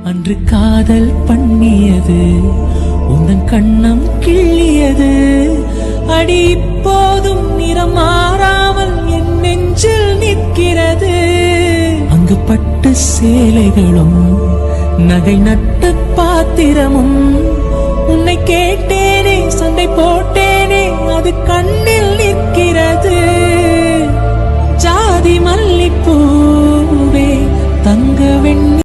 அன்று காதல் பண்ணியது உந்தன் கண்ணம் கிள்ளியது அடி இப்போதும் நிறம் மாறாமல் என் நெஞ்சில் நிற்கிறது. அங்கு பட்டு சேலைகளும் நகை நட்டு பாத்திரமும் உன்னை கேட்டேனே சண்டை போட்டேனே அது கண்ணில் நிற்கிறது. ஜாதி மல்லிப்பூவே தங்க வெண்ணி